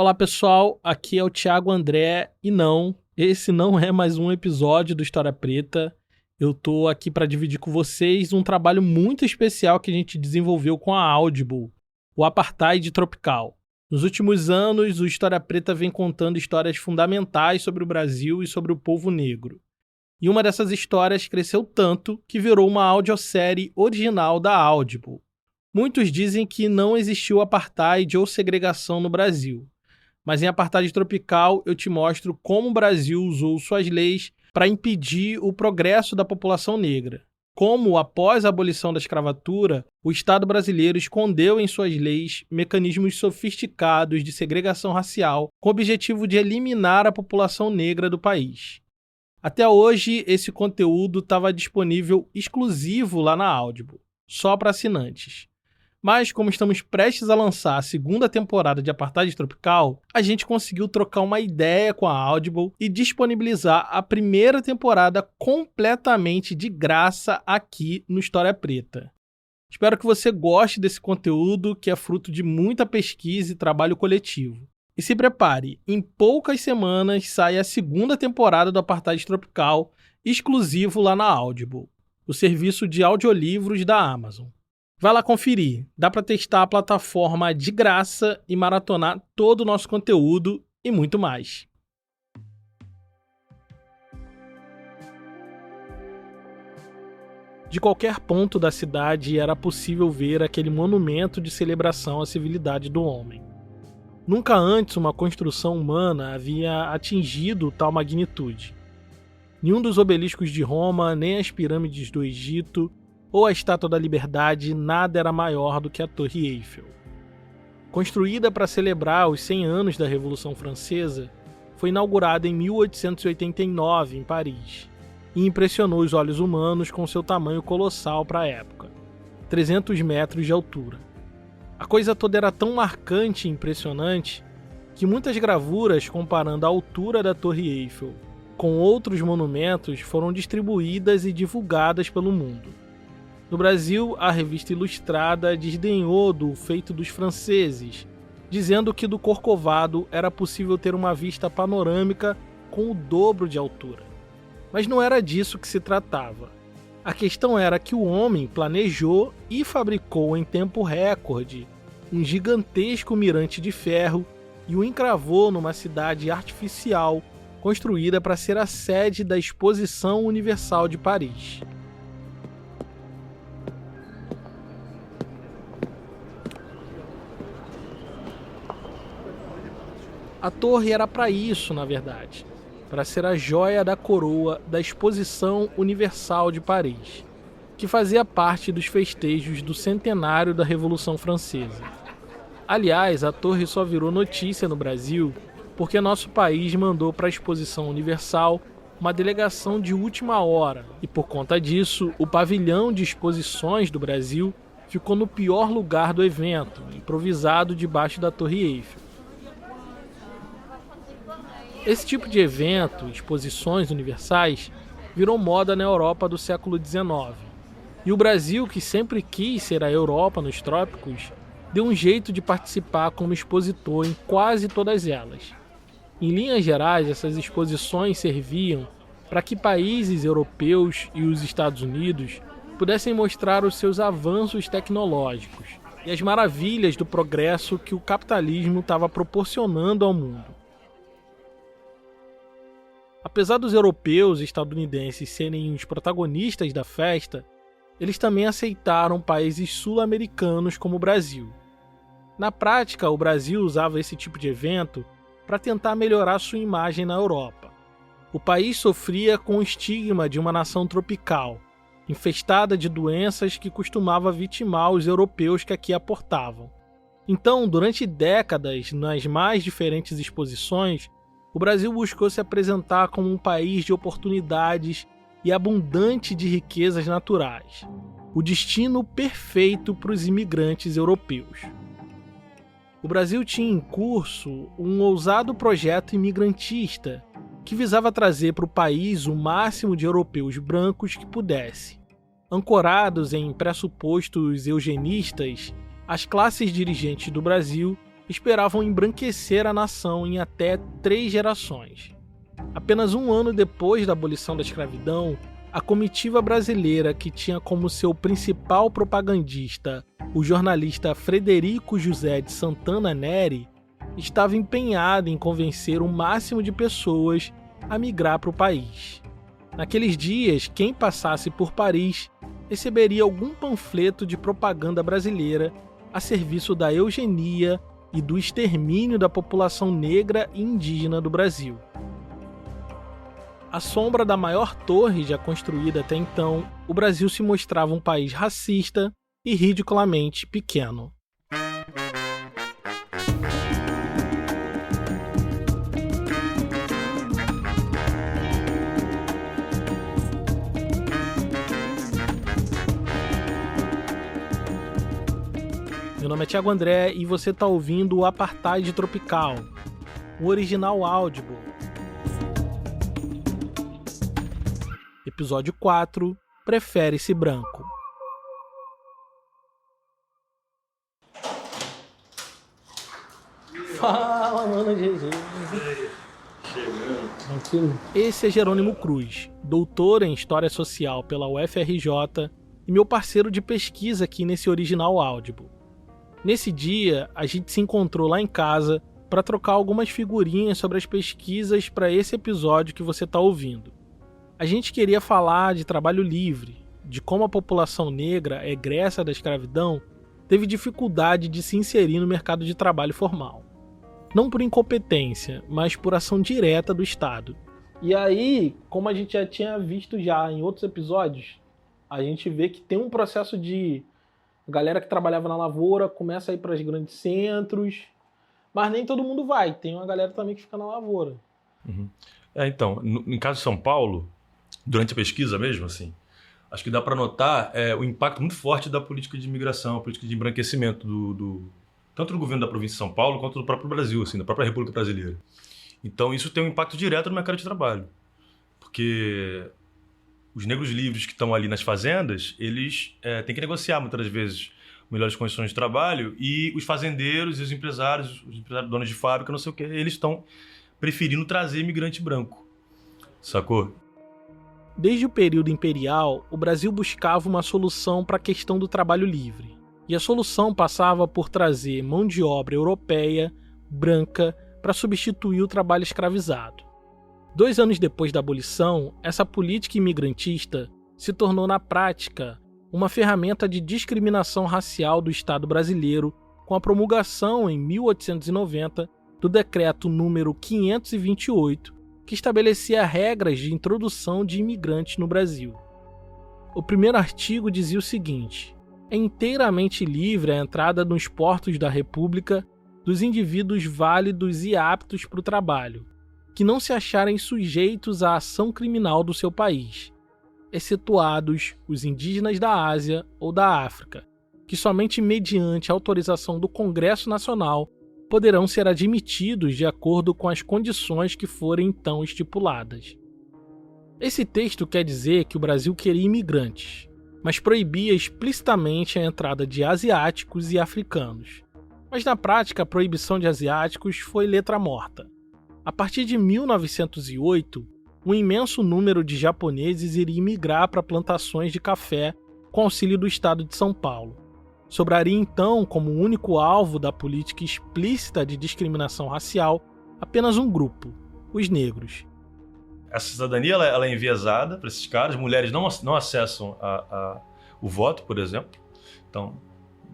Olá pessoal, aqui é o Thiago André e não, esse não é mais um episódio do História Preta. Eu tô aqui para dividir com vocês um trabalho muito especial que a gente desenvolveu com a Audible, o Apartheid Tropical. Nos últimos anos, o História Preta vem contando histórias fundamentais sobre o Brasil e sobre o povo negro. E uma dessas histórias cresceu tanto que virou uma audiosérie original da Audible. Muitos dizem que não existiu apartheid ou segregação no Brasil. Mas em Apartheid Tropical eu te mostro como o Brasil usou suas leis para impedir o progresso da população negra. Como, após a abolição da escravatura, o Estado brasileiro escondeu em suas leis mecanismos sofisticados de segregação racial com o objetivo de eliminar a população negra do país. Até hoje, esse conteúdo estava disponível exclusivo lá na Audible, só para assinantes. Mas, como estamos prestes a lançar a segunda temporada de Apartheid Tropical, a gente conseguiu trocar uma ideia com a Audible e disponibilizar a primeira temporada completamente de graça aqui no História Preta. Espero que você goste desse conteúdo, que é fruto de muita pesquisa e trabalho coletivo. E se prepare, em poucas semanas sai a segunda temporada do Apartheid Tropical, exclusivo lá na Audible, o serviço de audiolivros da Amazon. Vai lá conferir, dá para testar a plataforma de graça e maratonar todo o nosso conteúdo e muito mais. De qualquer ponto da cidade era possível ver aquele monumento de celebração à civilidade do homem. Nunca antes uma construção humana havia atingido tal magnitude. Nenhum dos obeliscos de Roma, nem as pirâmides do Egito, ou a Estátua da Liberdade, nada era maior do que a Torre Eiffel. Construída para celebrar os 100 anos da Revolução Francesa, foi inaugurada em 1889 em Paris e impressionou os olhos humanos com seu tamanho colossal para a época, 300 metros de altura. A coisa toda era tão marcante e impressionante que muitas gravuras comparando a altura da Torre Eiffel com outros monumentos foram distribuídas e divulgadas pelo mundo. No Brasil, a revista Ilustrada desdenhou do feito dos franceses, dizendo que do Corcovado era possível ter uma vista panorâmica com o dobro de altura. Mas não era disso que se tratava. A questão era que o homem planejou e fabricou em tempo recorde um gigantesco mirante de ferro e o encravou numa cidade artificial construída para ser a sede da Exposição Universal de Paris. A torre era para isso, na verdade, para ser a joia da coroa da Exposição Universal de Paris, que fazia parte dos festejos do centenário da Revolução Francesa. Aliás, a torre só virou notícia no Brasil porque nosso país mandou para a Exposição Universal uma delegação de última hora e, por conta disso, o pavilhão de exposições do Brasil ficou no pior lugar do evento, improvisado debaixo da Torre Eiffel. Esse tipo de evento, exposições universais, virou moda na Europa do século XIX. E o Brasil, que sempre quis ser a Europa nos trópicos, deu um jeito de participar como expositor em quase todas elas. Em linhas gerais, essas exposições serviam para que países europeus e os Estados Unidos pudessem mostrar os seus avanços tecnológicos e as maravilhas do progresso que o capitalismo estava proporcionando ao mundo. Apesar dos europeus e estadunidenses serem os protagonistas da festa, eles também aceitaram países sul-americanos como o Brasil. Na prática, o Brasil usava esse tipo de evento para tentar melhorar sua imagem na Europa. O país sofria com o estigma de uma nação tropical, infestada de doenças que costumava vitimar os europeus que aqui aportavam. Então, durante décadas, nas mais diferentes exposições, o Brasil buscou se apresentar como um país de oportunidades e abundante de riquezas naturais, o destino perfeito para os imigrantes europeus. O Brasil tinha em curso um ousado projeto imigrantista que visava trazer para o país o máximo de europeus brancos que pudesse. Ancorados em pressupostos eugenistas, as classes dirigentes do Brasil esperavam embranquecer a nação em até 3 gerações. Apenas um ano depois da abolição da escravidão, a comitiva brasileira, que tinha como seu principal propagandista o jornalista Frederico José de Santana Neri, estava empenhada em convencer o máximo de pessoas a migrar para o país. Naqueles dias, quem passasse por Paris receberia algum panfleto de propaganda brasileira a serviço da eugenia e do extermínio da população negra e indígena do Brasil. À sombra da maior torre já construída até então, o Brasil se mostrava um país racista e ridiculamente pequeno. Meu nome é Thiago André e você está ouvindo o Apartheid Tropical, o original Audible. Episódio 4, Prefere-se Branco. Fala, mano, GG. Chegando. Tranquilo? Esse é Jerônimo Cruz, doutor em História Social pela UFRJ e meu parceiro de pesquisa aqui nesse original Audible. Nesse dia, a gente se encontrou lá em casa para trocar algumas figurinhas sobre as pesquisas para esse episódio que você está ouvindo. A gente queria falar de trabalho livre, de como a população negra egressa da escravidão teve dificuldade de se inserir no mercado de trabalho formal. Não por incompetência, mas por ação direta do Estado. E aí, como a gente já tinha visto já em outros episódios, a gente vê que tem um processo de a galera que trabalhava na lavoura começa a ir para os grandes centros, mas nem todo mundo vai. Tem uma galera também que fica na lavoura. Uhum. Então, em caso de São Paulo, durante a pesquisa mesmo, assim, acho que dá para notar o impacto muito forte da política de imigração, a política de embranquecimento tanto do governo da província de São Paulo quanto do próprio Brasil, assim, da própria República Brasileira. Então, isso tem um impacto direto no mercado de trabalho, porque os negros livres que estão ali nas fazendas, eles têm que negociar muitas vezes melhores condições de trabalho, e os fazendeiros e os empresários donos de fábrica, não sei o que, eles estão preferindo trazer imigrante branco, sacou? Desde o período imperial, o Brasil buscava uma solução para a questão do trabalho livre. E a solução passava por trazer mão de obra europeia, branca, para substituir o trabalho escravizado. 2 anos depois da abolição, essa política imigrantista se tornou, na prática, uma ferramenta de discriminação racial do Estado brasileiro com a promulgação, em 1890, do Decreto número 528, que estabelecia regras de introdução de imigrantes no Brasil. O primeiro artigo dizia o seguinte: é inteiramente livre a entrada nos portos da República dos indivíduos válidos e aptos para o trabalho, que não se acharem sujeitos à ação criminal do seu país, excetuados os indígenas da Ásia ou da África, que somente mediante autorização do Congresso Nacional poderão ser admitidos de acordo com as condições que forem então estipuladas. Esse texto quer dizer que o Brasil queria imigrantes, mas proibia explicitamente a entrada de asiáticos e africanos. Mas na prática, a proibição de asiáticos foi letra morta. A partir de 1908, um imenso número de japoneses iria imigrar para plantações de café com auxílio do Estado de São Paulo. Sobraria então, como único alvo da política explícita de discriminação racial, apenas um grupo, os negros. Essa cidadania ela é enviesada para esses caras, mulheres não acessam o voto, por exemplo. Então,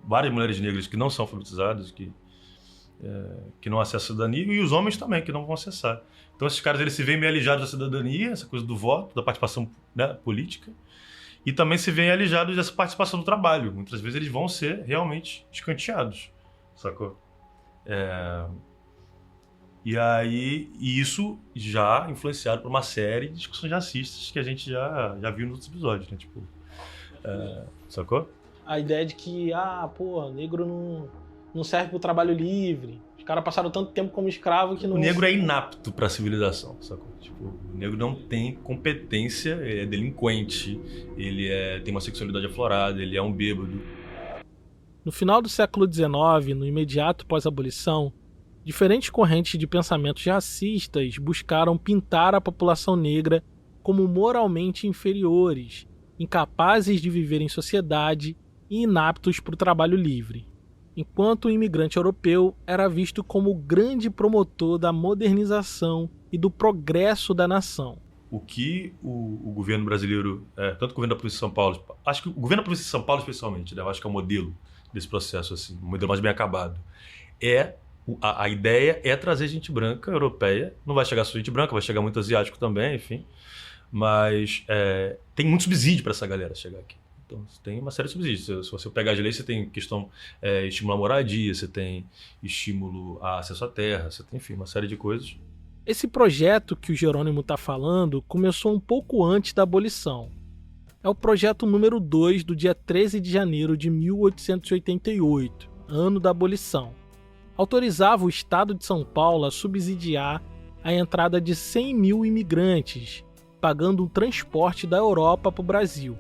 várias mulheres negras que não são alfabetizadas, que não acessam a cidadania, e os homens também, que não vão acessar. Então, esses caras eles se veem meio alijados da cidadania, essa coisa do voto, da participação, né, política, e também se veem alijados dessa participação do trabalho. Muitas vezes eles vão ser realmente escanteados, sacou? E isso já influenciado por uma série de discussões racistas que a gente já viu nos outros episódios, né? Tipo, sacou? A ideia de que, negro não serve pro trabalho livre. Os caras passaram tanto tempo como escravo que não... O negro é inapto pra civilização, sacou? Tipo, o negro não tem competência, ele é delinquente, ele tem uma sexualidade aflorada, ele é um bêbado. No final do século XIX, no imediato pós-abolição, diferentes correntes de pensamentos racistas buscaram pintar a população negra como moralmente inferiores, incapazes de viver em sociedade e inaptos para o trabalho livre, enquanto o imigrante europeu era visto como o grande promotor da modernização e do progresso da nação. O que o governo brasileiro, tanto o governo da província de São Paulo, acho que o governo da província de São Paulo especialmente, né, eu acho que é o modelo desse processo, assim, um modelo mais bem acabado, a ideia é trazer gente branca, europeia, não vai chegar só gente branca, vai chegar muito asiático também, enfim, mas tem muito subsídio para essa galera chegar aqui. Então, você tem uma série de subsídios. Se você pegar as leis, você tem questão, estímulo à moradia, você tem estímulo a acesso à terra, você tem, enfim, uma série de coisas. Esse projeto que o Jerônimo está falando começou um pouco antes da abolição. É o projeto número 2 do dia 13 de janeiro de 1888, ano da abolição. Autorizava o Estado de São Paulo a subsidiar a entrada de 100 mil imigrantes, pagando o transporte da Europa para o Brasil,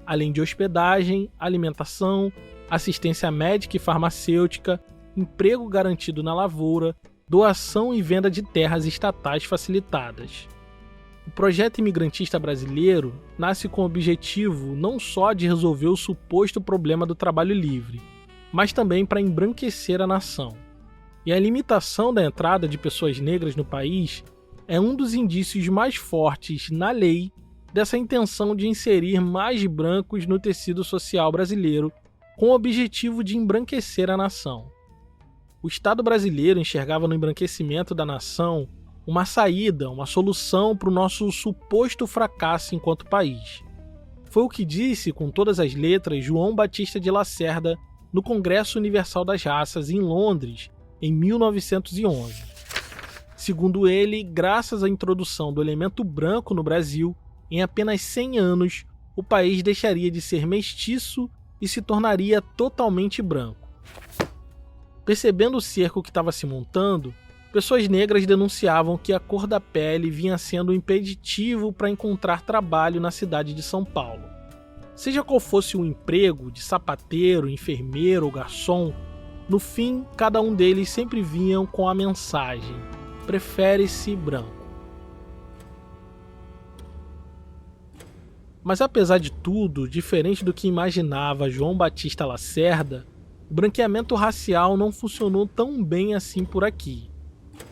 além de hospedagem, alimentação, assistência médica e farmacêutica, emprego garantido na lavoura, doação e venda de terras estatais facilitadas. O projeto imigrantista brasileiro nasce com o objetivo não só de resolver o suposto problema do trabalho livre, mas também para embranquecer a nação. E a limitação da entrada de pessoas negras no país é um dos indícios mais fortes na lei dessa intenção de inserir mais brancos no tecido social brasileiro com o objetivo de embranquecer a nação. O Estado brasileiro enxergava no embranquecimento da nação uma saída, uma solução para o nosso suposto fracasso enquanto país. Foi o que disse com todas as letras João Batista de Lacerda no Congresso Universal das Raças em Londres, em 1911. Segundo ele, graças à introdução do elemento branco no Brasil, em apenas 100 anos, o país deixaria de ser mestiço e se tornaria totalmente branco. Percebendo o cerco que estava se montando, pessoas negras denunciavam que a cor da pele vinha sendo um impeditivo para encontrar trabalho na cidade de São Paulo. Seja qual fosse o emprego, de sapateiro, enfermeiro ou garçom, no fim, cada um deles sempre vinham com a mensagem: prefere-se branco. Mas apesar de tudo, diferente do que imaginava João Batista Lacerda, o branqueamento racial não funcionou tão bem assim por aqui.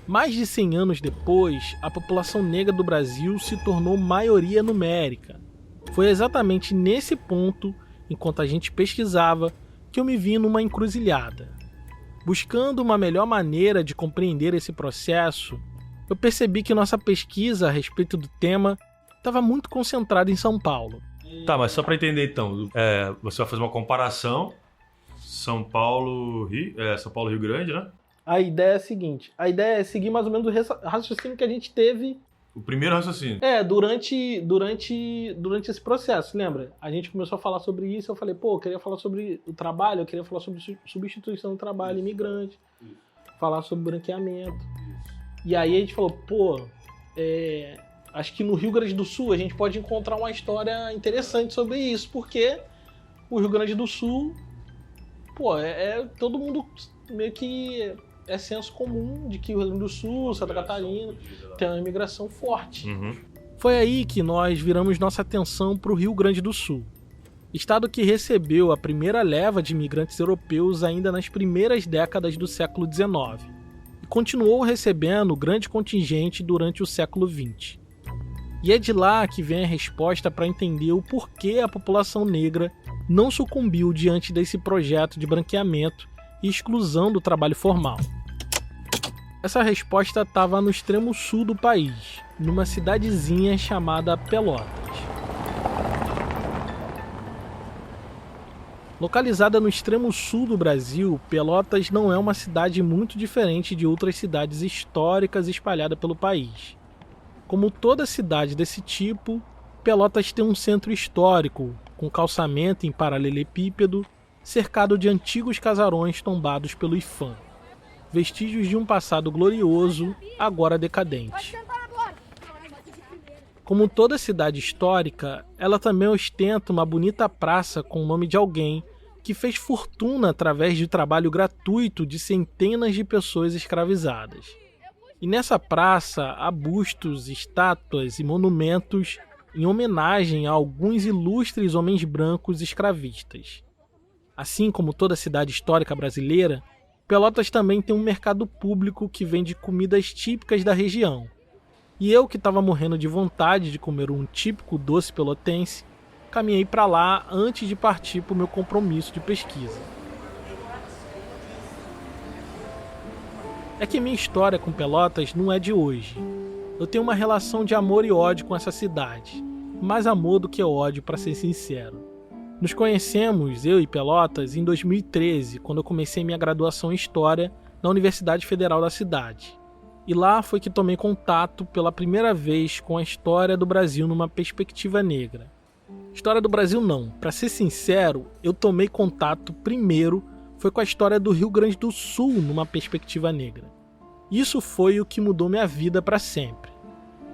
Mais de 100 anos depois, a população negra do Brasil se tornou maioria numérica. Foi exatamente nesse ponto, enquanto a gente pesquisava, que eu me vi numa encruzilhada. Buscando uma melhor maneira de compreender esse processo, eu percebi que nossa pesquisa a respeito do tema estava muito concentrada em São Paulo. Tá, mas só para entender então, você vai fazer uma comparação São Paulo, Rio Grande, né? A ideia é a seguinte, a ideia é seguir mais ou menos o raciocínio que a gente teve... O primeiro raciocínio. Durante esse processo, lembra? A gente começou a falar sobre isso, eu falei, eu queria falar sobre o trabalho, eu queria falar sobre substituição do trabalho imigrante, falar sobre branqueamento. E aí a gente falou, acho que no Rio Grande do Sul a gente pode encontrar uma história interessante sobre isso, porque o Rio Grande do Sul, todo mundo meio que é senso comum de que o Rio Grande do Sul, Santa Catarina, tem uma imigração forte. Uhum. Foi aí que nós viramos nossa atenção para o Rio Grande do Sul, estado que recebeu a primeira leva de imigrantes europeus ainda nas primeiras décadas do século XIX e continuou recebendo grande contingente durante o século XX. E é de lá que vem a resposta para entender o porquê a população negra não sucumbiu diante desse projeto de branqueamento e exclusão do trabalho formal. Essa resposta estava no extremo sul do país, numa cidadezinha chamada Pelotas. Localizada no extremo sul do Brasil, Pelotas não é uma cidade muito diferente de outras cidades históricas espalhadas pelo país. Como toda cidade desse tipo, Pelotas tem um centro histórico, com calçamento em paralelepípedo, cercado de antigos casarões tombados pelo IPHAN, vestígios de um passado glorioso, agora decadente. Como toda cidade histórica, ela também ostenta uma bonita praça com o nome de alguém que fez fortuna através de trabalho gratuito de centenas de pessoas escravizadas. E nessa praça há bustos, estátuas e monumentos em homenagem a alguns ilustres homens brancos escravistas. Assim como toda cidade histórica brasileira, Pelotas também tem um mercado público que vende comidas típicas da região. E eu, que estava morrendo de vontade de comer um típico doce pelotense, caminhei para lá antes de partir para o meu compromisso de pesquisa. É que minha história com Pelotas não é de hoje. Eu tenho uma relação de amor e ódio com essa cidade. Mais amor do que ódio, para ser sincero. Nos conhecemos, eu e Pelotas, em 2013, quando eu comecei minha graduação em História na Universidade Federal da cidade. E lá foi que tomei contato pela primeira vez com a história do Brasil numa perspectiva negra. História do Brasil não, para ser sincero, eu tomei contato primeiro foi com a história do Rio Grande do Sul numa perspectiva negra. Isso foi o que mudou minha vida para sempre.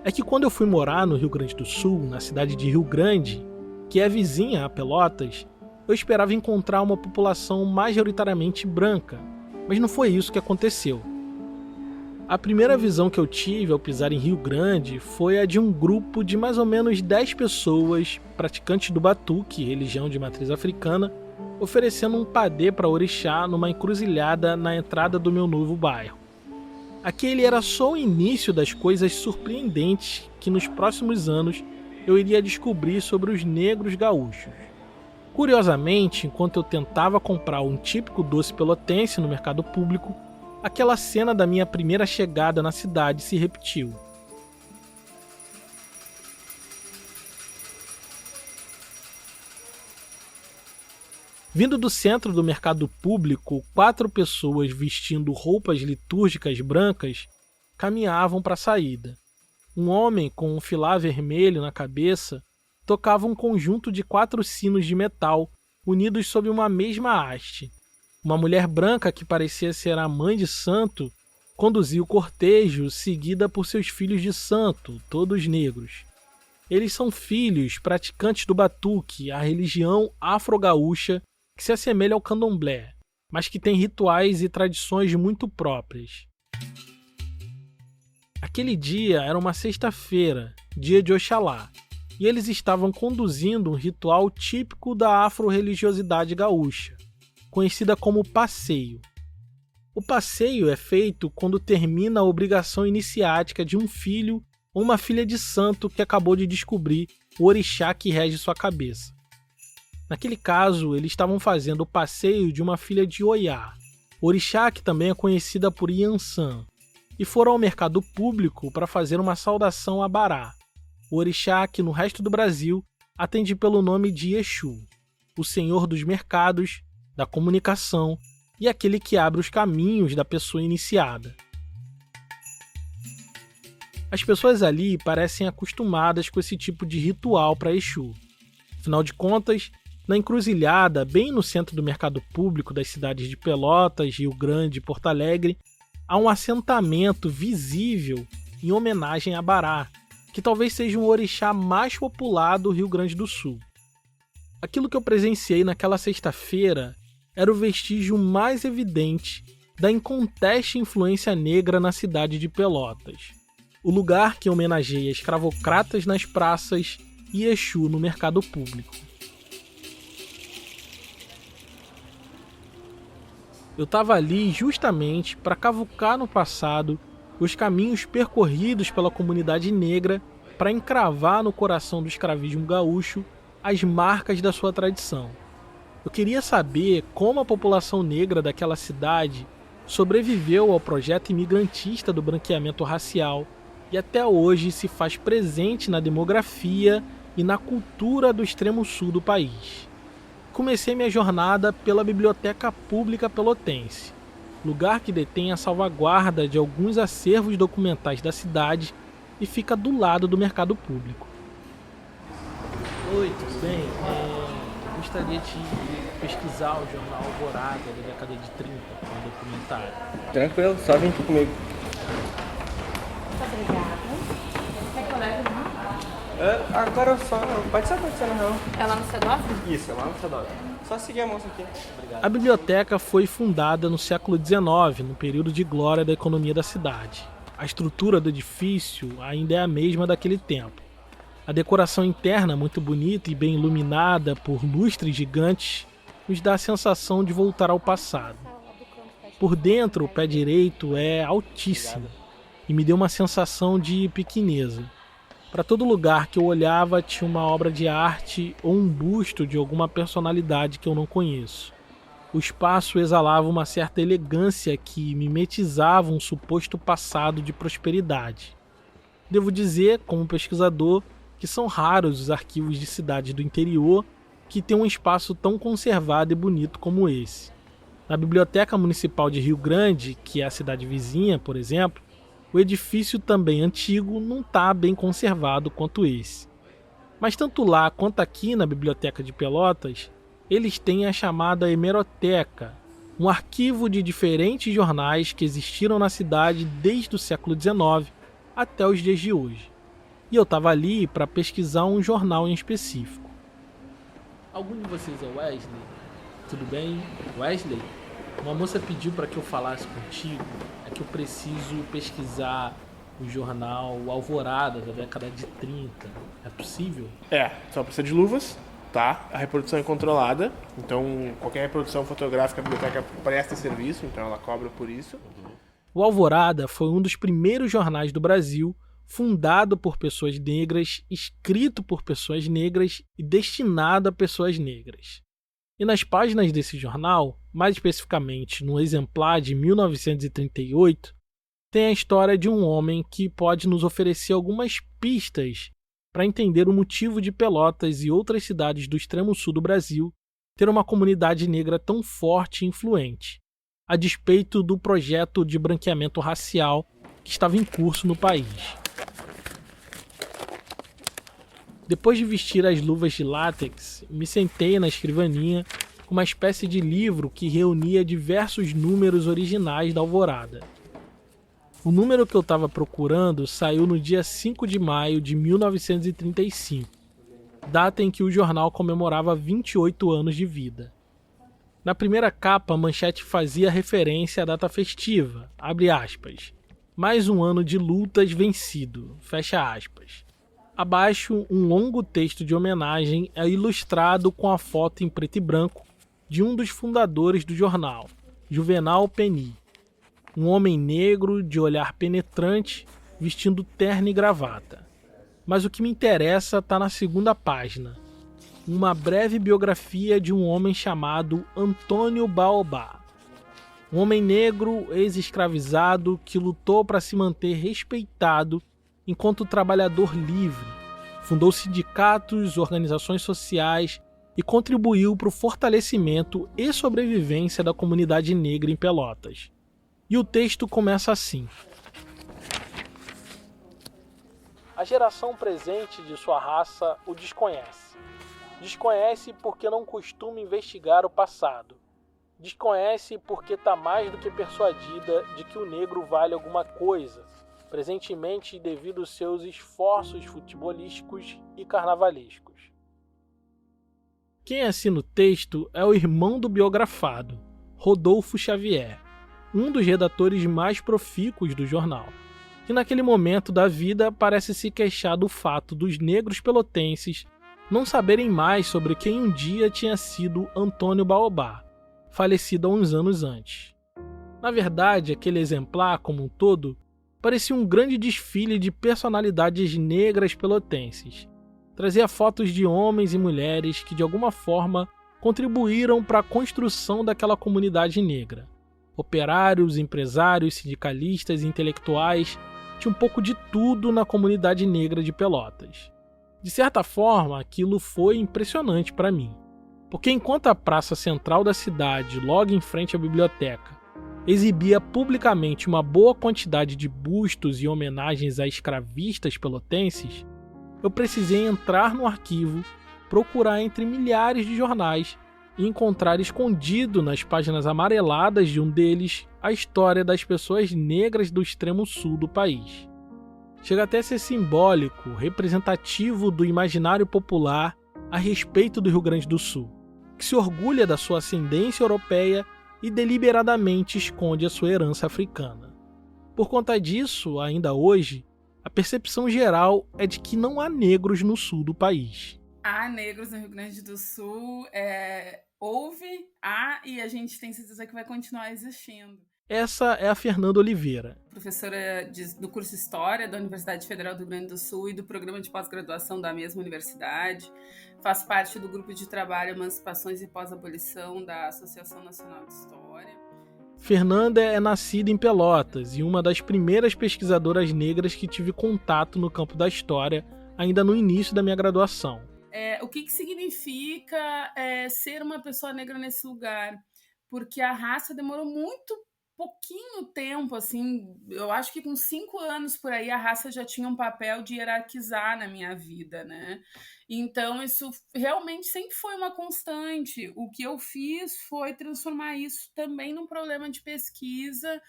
É que quando eu fui morar no Rio Grande do Sul, na cidade de Rio Grande, que é vizinha a Pelotas, eu esperava encontrar uma população majoritariamente branca, mas não foi isso que aconteceu. A primeira visão que eu tive ao pisar em Rio Grande foi a de um grupo de mais ou menos 10 pessoas, praticantes do batuque, religião de matriz africana, oferecendo um padê para orixá numa encruzilhada na entrada do meu novo bairro. Aquele era só o início das coisas surpreendentes que nos próximos anos eu iria descobrir sobre os negros gaúchos. Curiosamente, enquanto eu tentava comprar um típico doce pelotense no mercado público, aquela cena da minha primeira chegada na cidade se repetiu. Vindo do centro do mercado público, 4 pessoas vestindo roupas litúrgicas brancas caminhavam para a saída. Um homem com um filá vermelho na cabeça tocava um conjunto de 4 sinos de metal unidos sob uma mesma haste. Uma mulher branca que parecia ser a mãe de santo conduzia o cortejo, seguida por seus filhos de santo, todos negros. Eles são filhos praticantes do batuque, a religião afro-gaúcha que se assemelha ao candomblé, mas que tem rituais e tradições muito próprias. Aquele dia era uma sexta-feira, dia de Oxalá, e eles estavam conduzindo um ritual típico da afro-religiosidade gaúcha, conhecida como passeio. O passeio é feito quando termina a obrigação iniciática de um filho ou uma filha de santo que acabou de descobrir o orixá que rege sua cabeça. Naquele caso, eles estavam fazendo o passeio de uma filha de Oiá, orixá que também é conhecida por Iansã, e foram ao mercado público para fazer uma saudação a Bará, o orixá que no resto do Brasil atende pelo nome de Exu, o senhor dos mercados, da comunicação e aquele que abre os caminhos da pessoa iniciada. As pessoas ali parecem acostumadas com esse tipo de ritual para Exu. Afinal de contas, na encruzilhada, bem no centro do mercado público das cidades de Pelotas, Rio Grande e Porto Alegre, há um assentamento visível em homenagem a Bará, que talvez seja o orixá mais popular do Rio Grande do Sul. Aquilo que eu presenciei naquela sexta-feira era o vestígio mais evidente da inconteste influência negra na cidade de Pelotas. O lugar que homenageia escravocratas nas praças e Exu no mercado público. Eu estava ali justamente para cavucar no passado os caminhos percorridos pela comunidade negra para encravar no coração do escravismo gaúcho as marcas da sua tradição. Eu queria saber como a população negra daquela cidade sobreviveu ao projeto imigrantista do branqueamento racial e até hoje se faz presente na demografia e na cultura do extremo sul do país. Comecei minha jornada pela Biblioteca Pública Pelotense, lugar que detém a salvaguarda de alguns acervos documentais da cidade e fica do lado do mercado público. Oi, tudo bem? Eu gostaria de pesquisar o jornal Alvorada da década de 30, um documentário. Tranquilo, só vem aqui comigo. Muito obrigada. Quer que eu leve uma? Agora só. Pode ser na real. É lá no C9? Isso, é lá no C9. Só seguir a moça aqui. Obrigado. A biblioteca foi fundada no século XIX, no período de glória da economia da cidade. A estrutura do edifício ainda é a mesma daquele tempo. A decoração interna, muito bonita e bem iluminada por lustres gigantes, nos dá a sensação de voltar ao passado. Por dentro, o pé direito é altíssimo e me deu uma sensação de pequeneza. Para todo lugar que eu olhava tinha uma obra de arte ou um busto de alguma personalidade que eu não conheço. O espaço exalava uma certa elegância que mimetizava um suposto passado de prosperidade. Devo dizer, como pesquisador, que são raros os arquivos de cidades do interior que têm um espaço tão conservado e bonito como esse. Na Biblioteca Municipal de Rio Grande, que é a cidade vizinha, por exemplo, o edifício também antigo não está bem conservado quanto esse. Mas tanto lá quanto aqui na Biblioteca de Pelotas, eles têm a chamada hemeroteca, um arquivo de diferentes jornais que existiram na cidade desde o século XIX até os dias de hoje. E eu estava ali para pesquisar um jornal em específico. Algum de vocês é Wesley? Tudo bem? Wesley? Uma moça pediu para que eu falasse contigo, é que eu preciso pesquisar o jornal Alvorada da década de 30. É possível? Só precisa de luvas, tá? A reprodução é controlada, então qualquer reprodução fotográfica a biblioteca presta serviço, então ela cobra por isso. O Alvorada foi um dos primeiros jornais do Brasil, fundado por pessoas negras, escrito por pessoas negras e destinado a pessoas negras. E nas páginas desse jornal, mais especificamente no exemplar de 1938, tem a história de um homem que pode nos oferecer algumas pistas para entender o motivo de Pelotas e outras cidades do extremo sul do Brasil ter uma comunidade negra tão forte e influente, a despeito do projeto de branqueamento racial que estava em curso no país. Depois de vestir as luvas de látex, me sentei na escrivaninha com uma espécie de livro que reunia diversos números originais da Alvorada. O número que eu estava procurando saiu no dia 5 de maio de 1935, data em que o jornal comemorava 28 anos de vida. Na primeira capa, a manchete fazia referência à data festiva, abre aspas, mais um ano de lutas vencido, fecha aspas. Abaixo, um longo texto de homenagem é ilustrado com a foto em preto e branco de um dos fundadores do jornal, Juvenal Peni. Um homem negro de olhar penetrante, vestindo terno e gravata. Mas o que me interessa está na segunda página. Uma breve biografia de um homem chamado Antônio Baobá. Um homem negro ex-escravizado que lutou para se manter respeitado enquanto trabalhador livre, fundou sindicatos, organizações sociais e contribuiu para o fortalecimento e sobrevivência da comunidade negra em Pelotas. E o texto começa assim. A geração presente de sua raça o desconhece. Desconhece porque não costuma investigar o passado. Desconhece porque está mais do que persuadida de que o negro vale alguma coisa, presentemente devido aos seus esforços futebolísticos e carnavalescos. Quem assina o texto é o irmão do biografado, Rodolfo Xavier, um dos redatores mais profícuos do jornal, que naquele momento da vida parece se queixar do fato dos negros pelotenses não saberem mais sobre quem um dia tinha sido Antônio Baobá, falecido há uns anos antes. Na verdade, aquele exemplar, como um todo, parecia um grande desfile de personalidades negras pelotenses. Trazia fotos de homens e mulheres que, de alguma forma, contribuíram para a construção daquela comunidade negra. Operários, empresários, sindicalistas e intelectuais, tinha um pouco de tudo na comunidade negra de Pelotas. De certa forma, aquilo foi impressionante para mim, porque enquanto a praça central da cidade, logo em frente à biblioteca, exibia publicamente uma boa quantidade de bustos e homenagens a escravistas pelotenses, eu precisei entrar no arquivo, procurar entre milhares de jornais e encontrar escondido nas páginas amareladas de um deles a história das pessoas negras do extremo sul do país. chega até a ser simbólico, representativo do imaginário popular a respeito do Rio Grande do Sul, que se orgulha da sua ascendência europeia e deliberadamente esconde a sua herança africana. Por conta disso, ainda hoje, a percepção geral é de que não há negros no sul do país. Há negros no Rio Grande do Sul, e a gente tem certeza que vai continuar existindo. Essa é a Fernanda Oliveira. Professora do curso História da Universidade Federal do Rio Grande do Sul e do programa de pós-graduação da mesma universidade. Faz parte do grupo de trabalho Emancipações e Pós-Abolição da Associação Nacional de História. Fernanda é nascida em Pelotas e uma das primeiras pesquisadoras negras que tive contato no campo da história, ainda no início da minha graduação. O que significa ser uma pessoa negra nesse lugar? Porque a raça demorou muito pouquinho tempo, assim, eu acho que com 5 anos por aí a raça já tinha um papel de hierarquizar na minha vida, né? Então isso realmente sempre foi uma constante. O que eu fiz foi transformar isso também num problema de pesquisa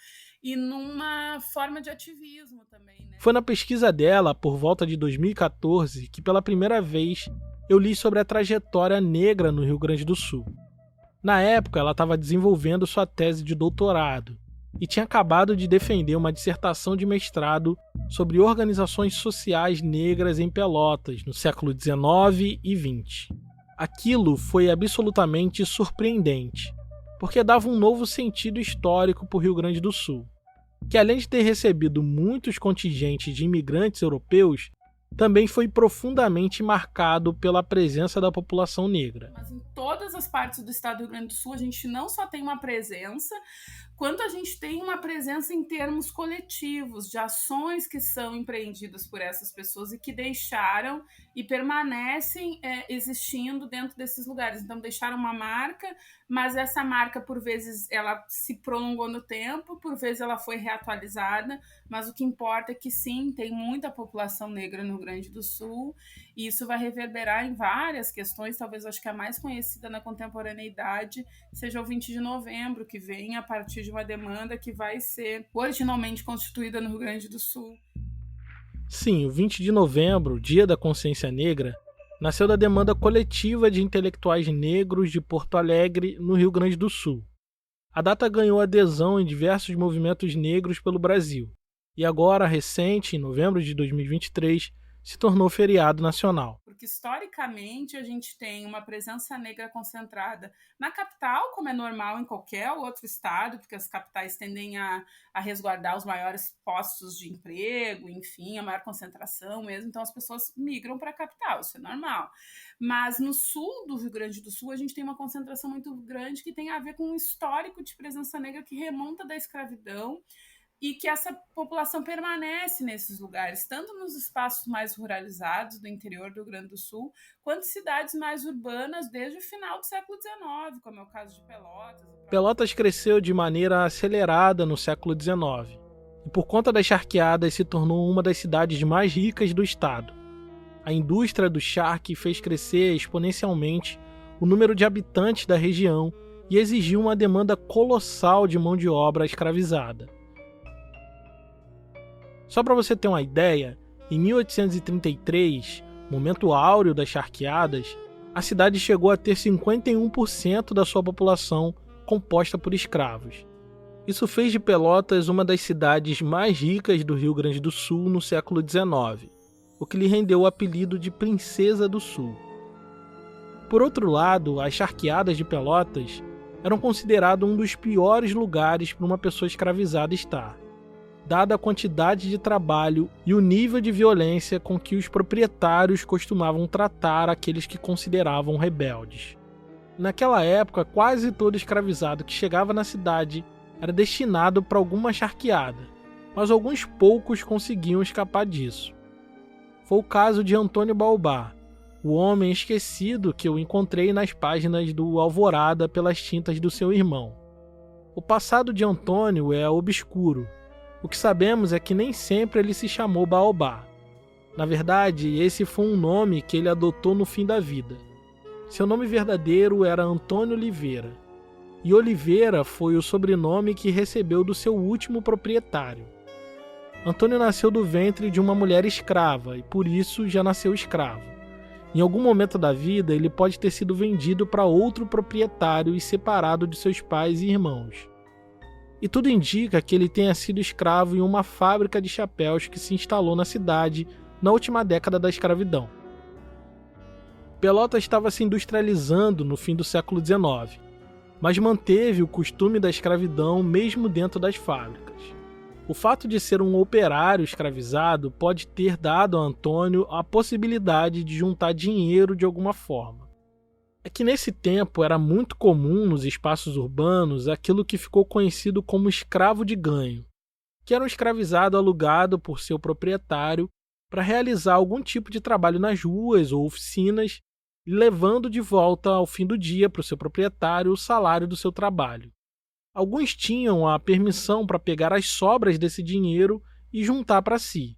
e numa forma de ativismo também, né? Foi na pesquisa dela, por volta de 2014, que pela primeira vez eu li sobre a trajetória negra no Rio Grande do Sul. Na época, ela estava desenvolvendo sua tese de doutorado e tinha acabado de defender uma dissertação de mestrado sobre organizações sociais negras em Pelotas, no século XIX e XX. Aquilo foi absolutamente surpreendente, porque dava um novo sentido histórico para o Rio Grande do Sul, que além de ter recebido muitos contingentes de imigrantes europeus, também foi profundamente marcado pela presença da população negra. Mas em todas as partes do estado do Rio Grande do Sul, a gente não só tem uma presença, quanto a gente tem uma presença em termos coletivos, de ações que são empreendidas por essas pessoas e que deixaram e permanecem existindo dentro desses lugares. Então, deixaram uma marca, mas essa marca, por vezes, ela se prolongou no tempo, por vezes ela foi reatualizada, mas o que importa é que, sim, tem muita população negra no Rio Grande do Sul, e isso vai reverberar em várias questões. Talvez, acho que a mais conhecida na contemporaneidade seja o 20 de novembro, que vem a partir de uma demanda que vai ser originalmente constituída no Rio Grande do Sul. Sim, o 20 de novembro, Dia da Consciência Negra, nasceu da demanda coletiva de intelectuais negros de Porto Alegre, no Rio Grande do Sul. A data ganhou adesão em diversos movimentos negros pelo Brasil, e agora, recente, em novembro de 2023, se tornou feriado nacional. Porque, historicamente, a gente tem uma presença negra concentrada na capital, como é normal em qualquer outro estado, porque as capitais tendem a resguardar os maiores postos de emprego, enfim, a maior concentração mesmo, então as pessoas migram para a capital, isso é normal. Mas no sul do Rio Grande do Sul, a gente tem uma concentração muito grande que tem a ver com um histórico de presença negra que remonta da escravidão, e que essa população permanece nesses lugares, tanto nos espaços mais ruralizados do interior do Rio Grande do Sul, quanto cidades mais urbanas desde o final do século XIX, como é o caso de Pelotas. Pelotas cresceu de maneira acelerada no século XIX, e por conta das charqueadas se tornou uma das cidades mais ricas do estado. A indústria do charque fez crescer exponencialmente o número de habitantes da região e exigiu uma demanda colossal de mão de obra escravizada. Só para você ter uma ideia, em 1833, momento áureo das charqueadas, a cidade chegou a ter 51% da sua população composta por escravos. Isso fez de Pelotas uma das cidades mais ricas do Rio Grande do Sul no século XIX, o que lhe rendeu o apelido de Princesa do Sul. Por outro lado, as charqueadas de Pelotas eram consideradas um dos piores lugares para uma pessoa escravizada estar, dada a quantidade de trabalho e o nível de violência com que os proprietários costumavam tratar aqueles que consideravam rebeldes. Naquela época, quase todo escravizado que chegava na cidade era destinado para alguma charqueada, mas alguns poucos conseguiam escapar disso. Foi o caso de Antônio Baobá, o homem esquecido que eu encontrei nas páginas do Alvorada pelas tintas do seu irmão. O passado de Antônio é obscuro. O que sabemos é que nem sempre ele se chamou Baobá. Na verdade, esse foi um nome que ele adotou no fim da vida. Seu nome verdadeiro era Antônio Oliveira, e Oliveira foi o sobrenome que recebeu do seu último proprietário. Antônio nasceu do ventre de uma mulher escrava e por isso já nasceu escravo. Em algum momento da vida, ele pode ter sido vendido para outro proprietário e separado de seus pais e irmãos. E tudo indica que ele tenha sido escravo em uma fábrica de chapéus que se instalou na cidade na última década da escravidão. Pelotas estava se industrializando no fim do século XIX, mas manteve o costume da escravidão mesmo dentro das fábricas. O fato de ser um operário escravizado pode ter dado a Antônio a possibilidade de juntar dinheiro de alguma forma. É que nesse tempo era muito comum nos espaços urbanos aquilo que ficou conhecido como escravo de ganho, que era um escravizado alugado por seu proprietário para realizar algum tipo de trabalho nas ruas ou oficinas, levando de volta ao fim do dia para o seu proprietário o salário do seu trabalho. Alguns tinham a permissão para pegar as sobras desse dinheiro e juntar para si.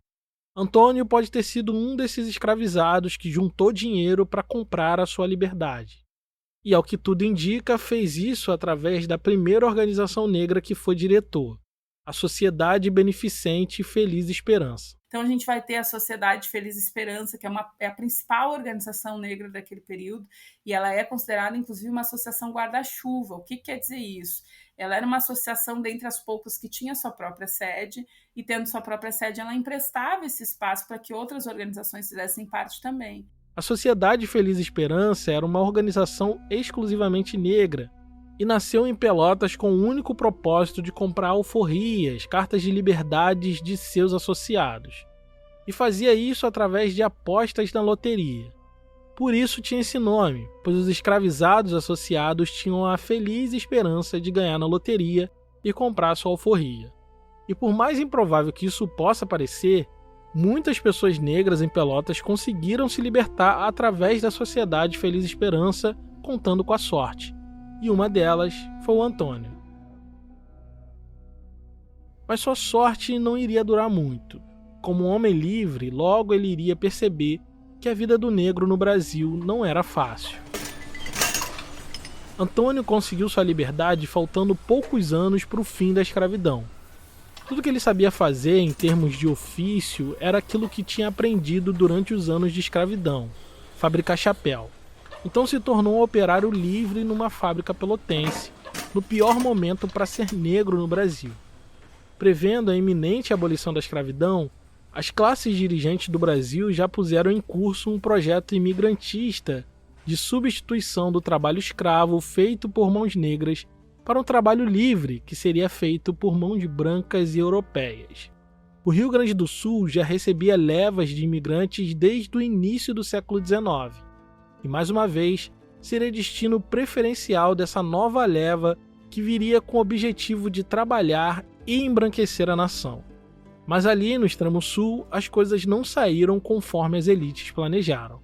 Antônio pode ter sido um desses escravizados que juntou dinheiro para comprar a sua liberdade. E, ao que tudo indica, fez isso através da primeira organização negra que foi diretor, a Sociedade Beneficente Feliz Esperança. Então a gente vai ter a Sociedade Feliz Esperança, que é a principal organização negra daquele período, e ela é considerada, inclusive, uma associação guarda-chuva. O que quer dizer isso? Ela era uma associação dentre as poucas que tinha sua própria sede, e tendo sua própria sede, ela emprestava esse espaço para que outras organizações fizessem parte também. A Sociedade Feliz Esperança era uma organização exclusivamente negra, e nasceu em Pelotas com o único propósito de comprar alforrias, cartas de liberdades de seus associados. E fazia isso através de apostas na loteria. Por isso tinha esse nome, pois os escravizados associados tinham a feliz esperança de ganhar na loteria e comprar sua alforria. E por mais improvável que isso possa parecer, muitas pessoas negras em Pelotas conseguiram se libertar através da Sociedade Feliz Esperança, contando com a sorte. E uma delas foi o Antônio. Mas sua sorte não iria durar muito. Como um homem livre, logo ele iria perceber que a vida do negro no Brasil não era fácil. Antônio conseguiu sua liberdade faltando poucos anos para o fim da escravidão. Tudo que ele sabia fazer em termos de ofício era aquilo que tinha aprendido durante os anos de escravidão: fabricar chapéu. Então se tornou um operário livre numa fábrica pelotense, no pior momento para ser negro no Brasil. Prevendo a iminente abolição da escravidão, as classes dirigentes do Brasil já puseram em curso um projeto imigrantista de substituição do trabalho escravo feito por mãos negras para um trabalho livre que seria feito por mãos brancas e europeias. O Rio Grande do Sul já recebia levas de imigrantes desde o início do século XIX. E mais uma vez, seria destino preferencial dessa nova leva que viria com o objetivo de trabalhar e embranquecer a nação. Mas ali no extremo sul, as coisas não saíram conforme as elites planejaram.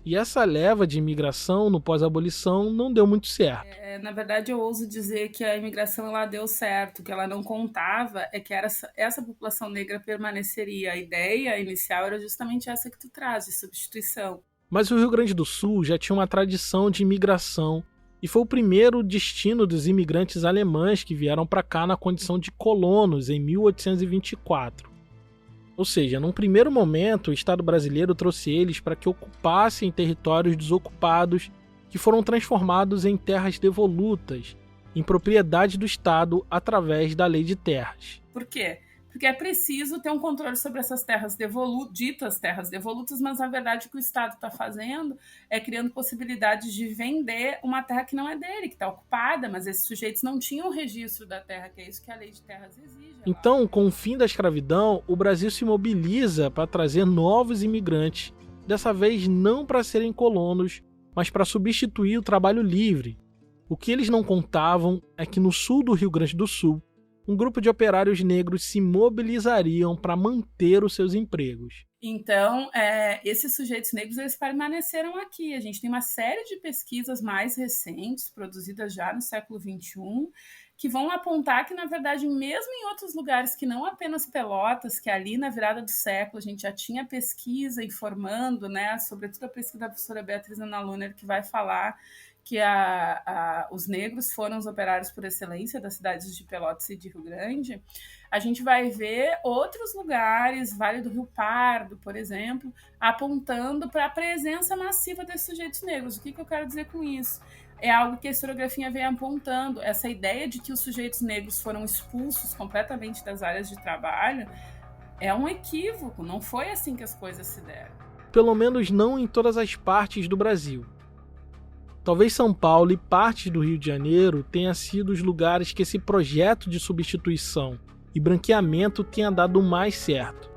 E essa leva de imigração no pós-abolição não deu muito certo. Na verdade, eu ouso dizer que a imigração ela deu certo. O que ela não contava é que essa população negra permaneceria. A ideia inicial era justamente essa que tu traz, de substituição. Mas o Rio Grande do Sul já tinha uma tradição de imigração e foi o primeiro destino dos imigrantes alemães que vieram para cá na condição de colonos em 1824. Ou seja, num primeiro momento, o Estado brasileiro trouxe eles para que ocupassem territórios desocupados que foram transformados em terras devolutas, em propriedade do Estado através da Lei de Terras. Por quê? Porque é preciso ter um controle sobre essas terras ditas terras devolutas, mas na verdade o que o Estado está fazendo é criando possibilidades de vender uma terra que não é dele, que está ocupada, mas esses sujeitos não tinham registro da terra, que é isso que a Lei de Terras exige. Então, com o fim da escravidão, o Brasil se mobiliza para trazer novos imigrantes, dessa vez não para serem colonos, mas para substituir o trabalho livre. O que eles não contavam é que no sul do Rio Grande do Sul, um grupo de operários negros se mobilizariam para manter os seus empregos. Então, esses sujeitos negros eles permaneceram aqui. A gente tem uma série de pesquisas mais recentes, produzidas já no século XXI, que vão apontar que, na verdade, mesmo em outros lugares que não apenas Pelotas, que ali na virada do século a gente já tinha pesquisa informando, né, sobretudo a pesquisa da professora Beatriz Ana Luner, que vai falar que os negros foram os operários por excelência das cidades de Pelotas e de Rio Grande, a gente vai ver outros lugares, Vale do Rio Pardo, por exemplo, apontando para a presença massiva desses sujeitos negros. O que eu quero dizer com isso? É algo que a historiografia vem apontando, essa ideia de que os sujeitos negros foram expulsos completamente das áreas de trabalho é um equívoco, não foi assim que as coisas se deram. Pelo menos não em todas as partes do Brasil. Talvez São Paulo e partes do Rio de Janeiro tenham sido os lugares que esse projeto de substituição e branqueamento tenha dado mais certo.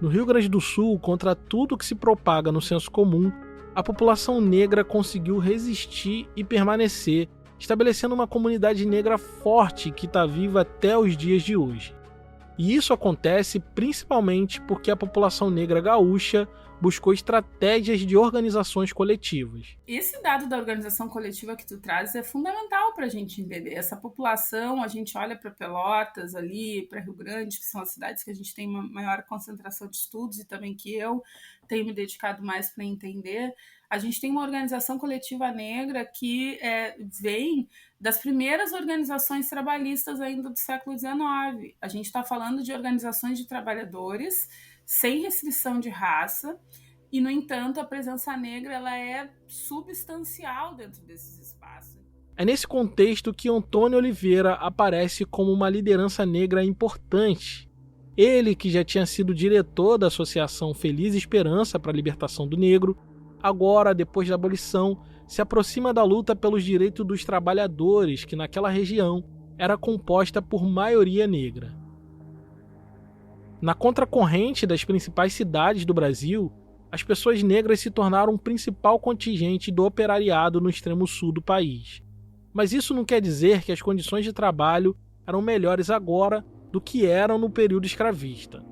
No Rio Grande do Sul, contra tudo que se propaga no senso comum, a população negra conseguiu resistir e permanecer, estabelecendo uma comunidade negra forte que está viva até os dias de hoje. E isso acontece principalmente porque a população negra gaúcha buscou estratégias de organizações coletivas. Esse dado da organização coletiva que tu traz é fundamental para a gente entender. Essa população, a gente olha para Pelotas ali, para Rio Grande, que são as cidades que a gente tem uma maior concentração de estudos e também que eu tenho me dedicado mais para entender. A gente tem uma organização coletiva negra que vem das primeiras organizações trabalhistas ainda do século XIX. A gente está falando de organizações de trabalhadores sem restrição de raça, e, no entanto, a presença negra ela é substancial dentro desses espaços. É nesse contexto que Antônio Oliveira aparece como uma liderança negra importante. Ele, que já tinha sido diretor da Associação Feliz Esperança para a Libertação do Negro, agora, depois da abolição, se aproxima da luta pelos direitos dos trabalhadores, que naquela região era composta por maioria negra. Na contracorrente das principais cidades do Brasil, as pessoas negras se tornaram o principal contingente do operariado no extremo sul do país. Mas isso não quer dizer que as condições de trabalho eram melhores agora do que eram no período escravista.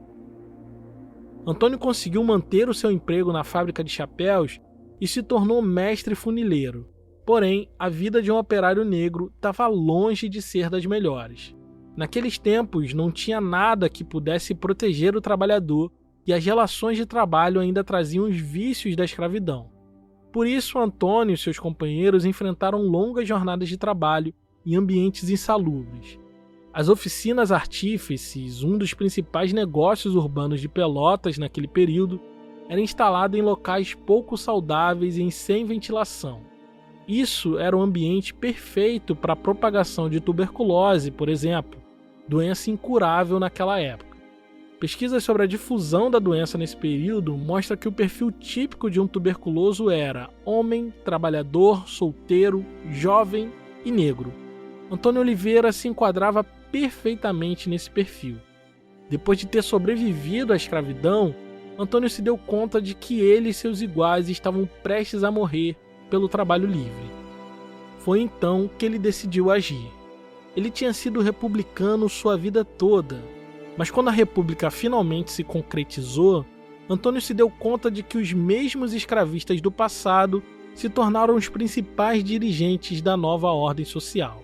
Antônio conseguiu manter o seu emprego na fábrica de chapéus e se tornou mestre funileiro. Porém, a vida de um operário negro estava longe de ser das melhores. Naqueles tempos, não tinha nada que pudesse proteger o trabalhador e as relações de trabalho ainda traziam os vícios da escravidão. Por isso, Antônio e seus companheiros enfrentaram longas jornadas de trabalho em ambientes insalubres. As oficinas artífices, um dos principais negócios urbanos de Pelotas naquele período, era instalado em locais pouco saudáveis e sem ventilação. Isso era um ambiente perfeito para a propagação de tuberculose, por exemplo, doença incurável naquela época. Pesquisas sobre a difusão da doença nesse período mostram que o perfil típico de um tuberculoso era homem, trabalhador, solteiro, jovem e negro. Antônio Oliveira se enquadrava perfeitamente nesse perfil. Depois de ter sobrevivido à escravidão, Antônio se deu conta de que ele e seus iguais estavam prestes a morrer pelo trabalho livre. Foi então que ele decidiu agir. Ele tinha sido republicano sua vida toda, mas quando a república finalmente se concretizou, Antônio se deu conta de que os mesmos escravistas do passado se tornaram os principais dirigentes da nova ordem social.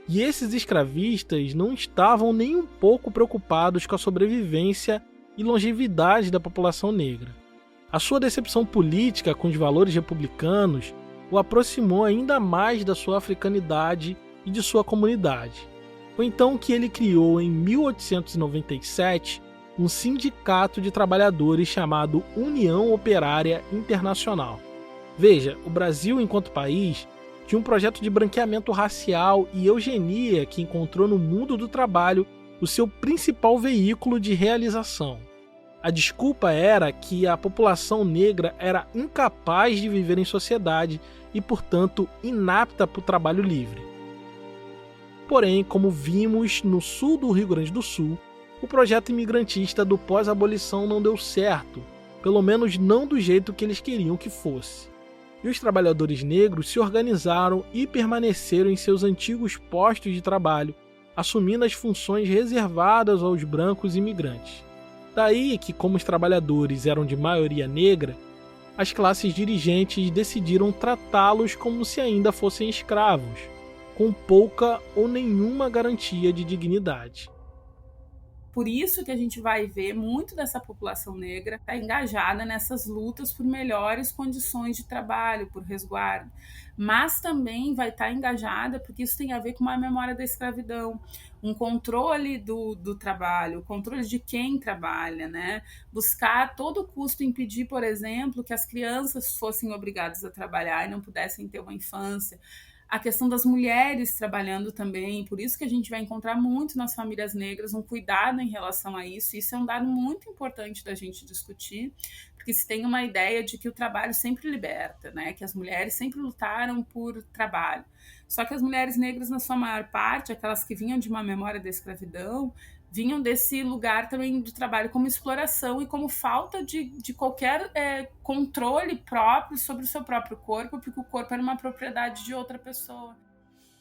E esses escravistas não estavam nem um pouco preocupados com a sobrevivência e longevidade da população negra. A sua decepção política com os valores republicanos o aproximou ainda mais da sua africanidade e de sua comunidade. Foi então que ele criou, em 1897, um sindicato de trabalhadores chamado União Operária Internacional. Veja, o Brasil, enquanto país, tinha um projeto de branqueamento racial e eugenia que encontrou no mundo do trabalho o seu principal veículo de realização. A desculpa era que a população negra era incapaz de viver em sociedade e, portanto, inapta para o trabalho livre. Porém, como vimos no sul do Rio Grande do Sul, o projeto imigrantista do pós-abolição não deu certo, pelo menos não do jeito que eles queriam que fosse. E os trabalhadores negros se organizaram e permaneceram em seus antigos postos de trabalho, assumindo as funções reservadas aos brancos imigrantes. Daí que, como os trabalhadores eram de maioria negra, as classes dirigentes decidiram tratá-los como se ainda fossem escravos, com pouca ou nenhuma garantia de dignidade. Por isso que a gente vai ver muito dessa população negra tá engajada nessas lutas por melhores condições de trabalho, por resguardo. Mas também vai estar engajada porque isso tem a ver com uma memória da escravidão, um controle do trabalho, o controle de quem trabalha, né? Buscar a todo custo impedir, por exemplo, que as crianças fossem obrigadas a trabalhar e não pudessem ter uma infância. A questão das mulheres trabalhando também, por isso que a gente vai encontrar muito nas famílias negras um cuidado em relação a isso. Isso é um dado muito importante da gente discutir, porque se tem uma ideia de que o trabalho sempre liberta, né? Que as mulheres sempre lutaram por trabalho. Só que as mulheres negras, na sua maior parte, aquelas que vinham de uma memória da escravidão, vinham desse lugar também do trabalho como exploração e como falta de qualquer controle próprio sobre o seu próprio corpo, porque o corpo era uma propriedade de outra pessoa.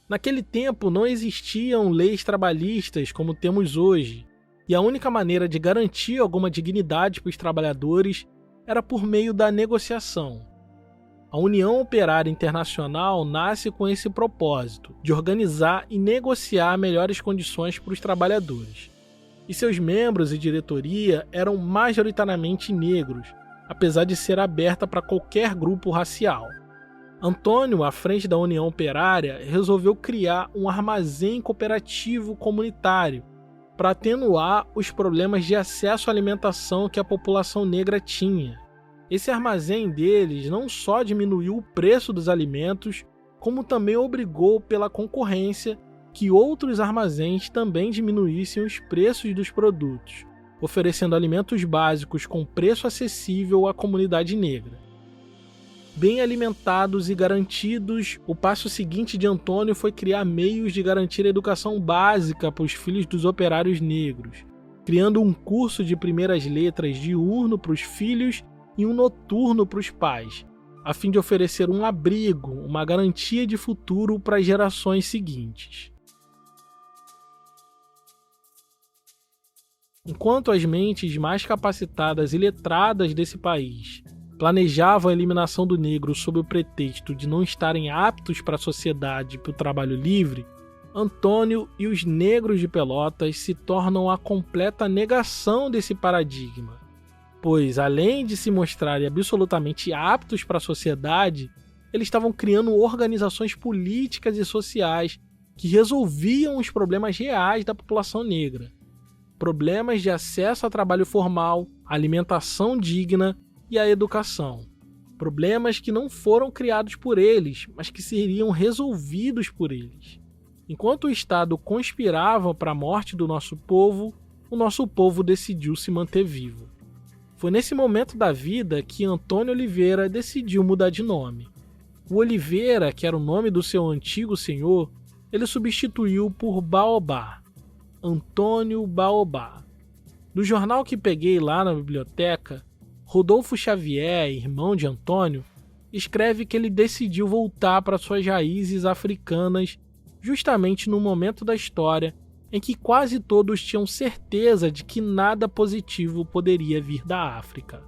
Naquele tempo não existiam leis trabalhistas como temos hoje, e a única maneira de garantir alguma dignidade para os trabalhadores era por meio da negociação. A União Operária Internacional nasce com esse propósito, de organizar e negociar melhores condições para os trabalhadores. E seus membros e diretoria eram majoritariamente negros, apesar de ser aberta para qualquer grupo racial. Antônio, à frente da União Operária, resolveu criar um armazém cooperativo comunitário para atenuar os problemas de acesso à alimentação que a população negra tinha. Esse armazém deles não só diminuiu o preço dos alimentos, como também obrigou pela concorrência que outros armazéns também diminuíssem os preços dos produtos, oferecendo alimentos básicos com preço acessível à comunidade negra. Bem alimentados e garantidos, o passo seguinte de Antônio foi criar meios de garantir a educação básica para os filhos dos operários negros, criando um curso de primeiras letras diurno para os filhos e um noturno para os pais, a fim de oferecer um abrigo, uma garantia de futuro para as gerações seguintes. Enquanto as mentes mais capacitadas e letradas desse país planejavam a eliminação do negro sob o pretexto de não estarem aptos para a sociedade e para o trabalho livre, Antônio e os negros de Pelotas se tornam a completa negação desse paradigma, pois, além de se mostrarem absolutamente aptos para a sociedade, eles estavam criando organizações políticas e sociais que resolviam os problemas reais da população negra. Problemas de acesso a trabalho formal, alimentação digna e a educação. Problemas que não foram criados por eles, mas que seriam resolvidos por eles. Enquanto o Estado conspirava para a morte do nosso povo, o nosso povo decidiu se manter vivo. Foi nesse momento da vida que Antônio Oliveira decidiu mudar de nome. O Oliveira, que era o nome do seu antigo senhor, ele substituiu por Baobá. Antônio Baobá. No jornal que peguei lá na biblioteca, Rodolfo Xavier, irmão de Antônio, escreve que ele decidiu voltar para suas raízes africanas justamente no momento da história em que quase todos tinham certeza de que nada positivo poderia vir da África.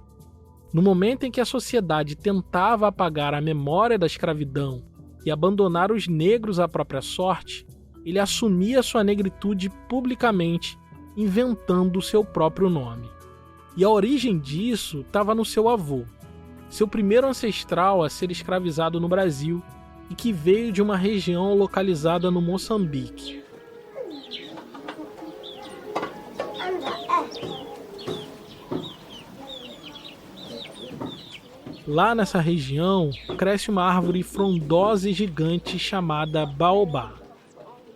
No momento em que a sociedade tentava apagar a memória da escravidão e abandonar os negros à própria sorte, ele assumia sua negritude publicamente, inventando seu próprio nome. E a origem disso estava no seu avô, seu primeiro ancestral a ser escravizado no Brasil e que veio de uma região localizada no Moçambique. Lá nessa região, cresce uma árvore frondosa e gigante chamada baobá.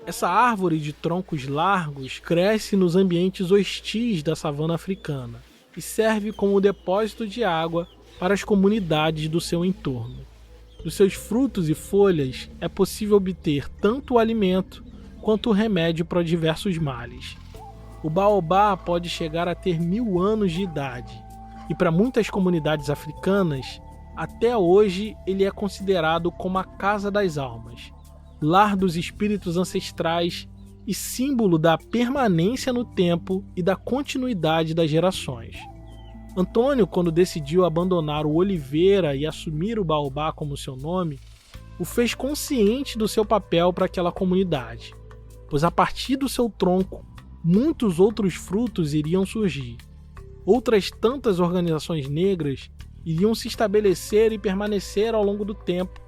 Essa árvore de troncos largos cresce nos ambientes hostis da savana africana e serve como depósito de água para as comunidades do seu entorno. Dos seus frutos e folhas é possível obter tanto o alimento quanto o remédio para diversos males. O baobá pode chegar a ter 1000 anos de idade e para muitas comunidades africanas, até hoje ele é considerado como a casa das almas, lar dos espíritos ancestrais e símbolo da permanência no tempo e da continuidade das gerações. Antônio, quando decidiu abandonar o Oliveira e assumir o Baobá como seu nome, o fez consciente do seu papel para aquela comunidade, pois a partir do seu tronco, muitos outros frutos iriam surgir. Outras tantas organizações negras iriam se estabelecer e permanecer ao longo do tempo,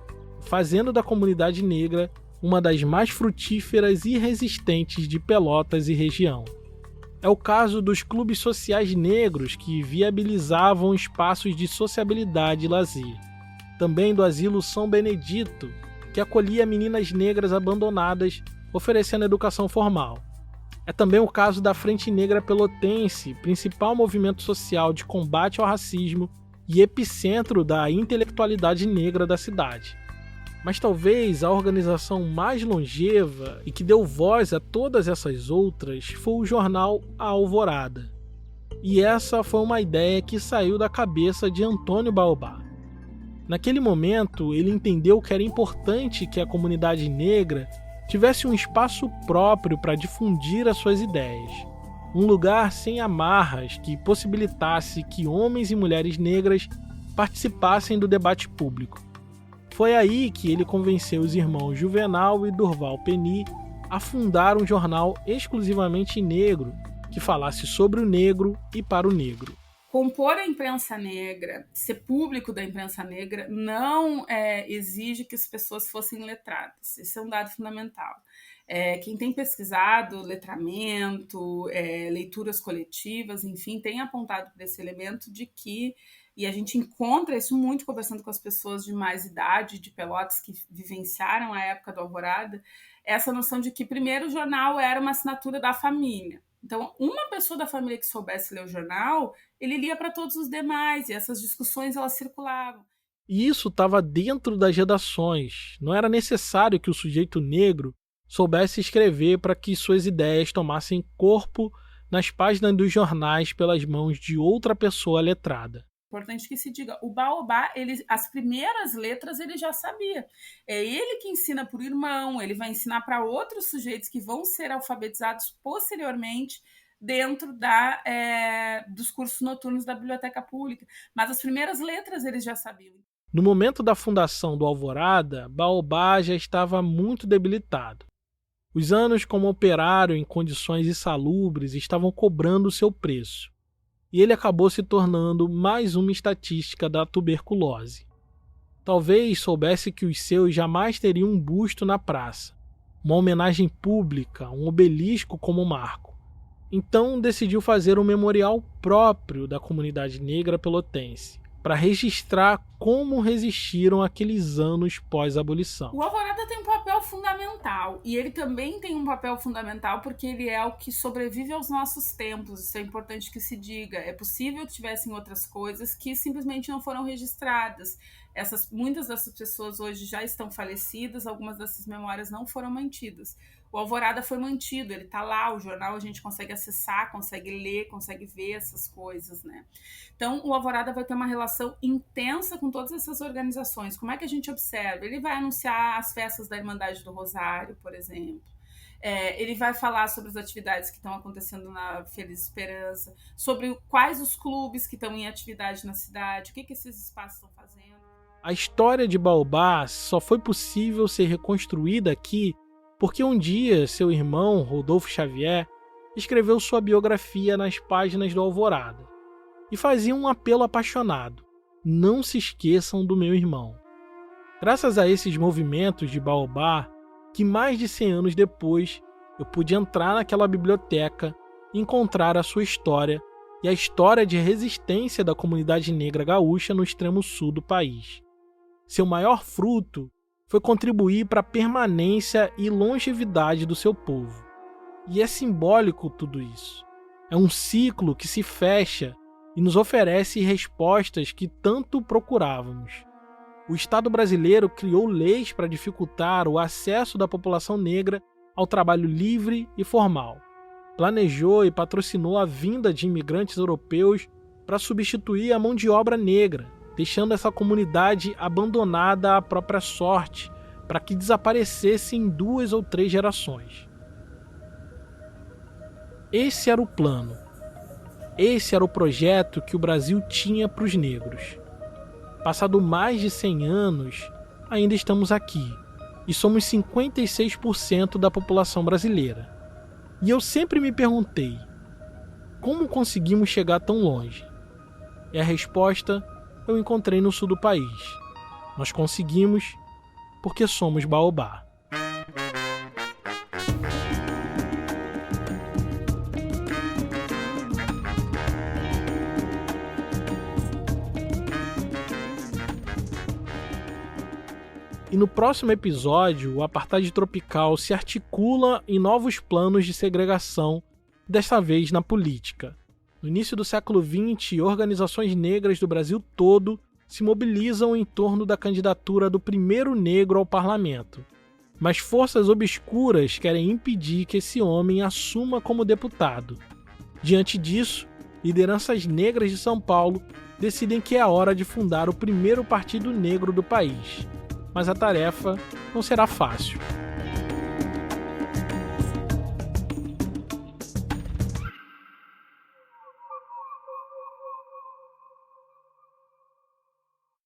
fazendo da comunidade negra uma das mais frutíferas e resistentes de Pelotas e região. É o caso dos clubes sociais negros que viabilizavam espaços de sociabilidade e lazer. Também do Asilo São Benedito, que acolhia meninas negras abandonadas, oferecendo educação formal. É também o caso da Frente Negra Pelotense, principal movimento social de combate ao racismo e epicentro da intelectualidade negra da cidade. Mas talvez a organização mais longeva e que deu voz a todas essas outras foi o jornal A Alvorada. E essa foi uma ideia que saiu da cabeça de Antônio Baobá. Naquele momento, ele entendeu que era importante que a comunidade negra tivesse um espaço próprio para difundir as suas ideias. Um lugar sem amarras que possibilitasse que homens e mulheres negras participassem do debate público. Foi aí que ele convenceu os irmãos Juvenal e Durval Peni a fundar um jornal exclusivamente negro, que falasse sobre o negro e para o negro. Compor a imprensa negra, ser público da imprensa negra, não exige que as pessoas fossem letradas. Esse é um dado fundamental. Quem tem pesquisado letramento, leituras coletivas, enfim, tem apontado para esse elemento de que, e a gente encontra isso muito conversando com as pessoas de mais idade, de Pelotas, que vivenciaram a época do Alvorada, essa noção de que, primeiro, o jornal era uma assinatura da família. Então, uma pessoa da família que soubesse ler o jornal, ele lia para todos os demais, e essas discussões elas circulavam. E isso estava dentro das redações. Não era necessário que o sujeito negro soubesse escrever para que suas ideias tomassem corpo nas páginas dos jornais pelas mãos de outra pessoa letrada. Importante que se diga, o Baobá, as primeiras letras ele já sabia. É ele que ensina por irmão, ele vai ensinar para outros sujeitos que vão ser alfabetizados posteriormente dentro dos cursos noturnos da biblioteca pública. Mas as primeiras letras eles já sabiam. No momento da fundação do Alvorada, Baobá já estava muito debilitado. Os anos como operário em condições insalubres estavam cobrando o seu preço. E ele acabou se tornando mais uma estatística da tuberculose. Talvez soubesse que os seus jamais teriam um busto na praça, uma homenagem pública, um obelisco como marco. Então decidiu fazer um memorial próprio da comunidade negra pelotense, para registrar como resistiram aqueles anos pós-abolição. O Alvorada tem um papel fundamental, e ele também tem um papel fundamental porque ele é o que sobrevive aos nossos tempos, isso é importante que se diga. É possível que tivessem outras coisas que simplesmente não foram registradas. Muitas dessas pessoas hoje já estão falecidas, algumas dessas memórias não foram mantidas. O Alvorada foi mantido, ele está lá, o jornal a gente consegue acessar, consegue ler, consegue ver essas coisas, né? Então, o Alvorada vai ter uma relação intensa com todas essas organizações. Como é que a gente observa? Ele vai anunciar as festas da Irmandade do Rosário, por exemplo. Ele vai falar sobre as atividades que estão acontecendo na Feliz Esperança, sobre quais os clubes que estão em atividade na cidade, o que esses espaços estão fazendo. A história de Baobá só foi possível ser reconstruída aqui porque um dia seu irmão, Rodolfo Xavier, escreveu sua biografia nas páginas do Alvorada e fazia um apelo apaixonado: não se esqueçam do meu irmão. Graças a esses movimentos de Baobá, que mais de 100 anos depois eu pude entrar naquela biblioteca e encontrar a sua história e a história de resistência da comunidade negra gaúcha no extremo sul do país. Seu maior fruto foi contribuir para a permanência e longevidade do seu povo. E é simbólico tudo isso. É um ciclo que se fecha e nos oferece respostas que tanto procurávamos. O Estado brasileiro criou leis para dificultar o acesso da população negra ao trabalho livre e formal. Planejou e patrocinou a vinda de imigrantes europeus para substituir a mão de obra negra, deixando essa comunidade abandonada à própria sorte, para que desaparecesse em 2 ou 3 gerações. Esse era o plano. Esse era o projeto que o Brasil tinha para os negros. Passado mais de 100 anos, ainda estamos aqui, e somos 56% da população brasileira. E eu sempre me perguntei, como conseguimos chegar tão longe? E a resposta eu encontrei no sul do país. Nós conseguimos porque somos baobá. E no próximo episódio, o apartheid tropical se articula em novos planos de segregação, desta vez na política. No início do século XX, organizações negras do Brasil todo se mobilizam em torno da candidatura do primeiro negro ao parlamento. Mas forças obscuras querem impedir que esse homem assuma como deputado. Diante disso, lideranças negras de São Paulo decidem que é a hora de fundar o primeiro partido negro do país. Mas a tarefa não será fácil.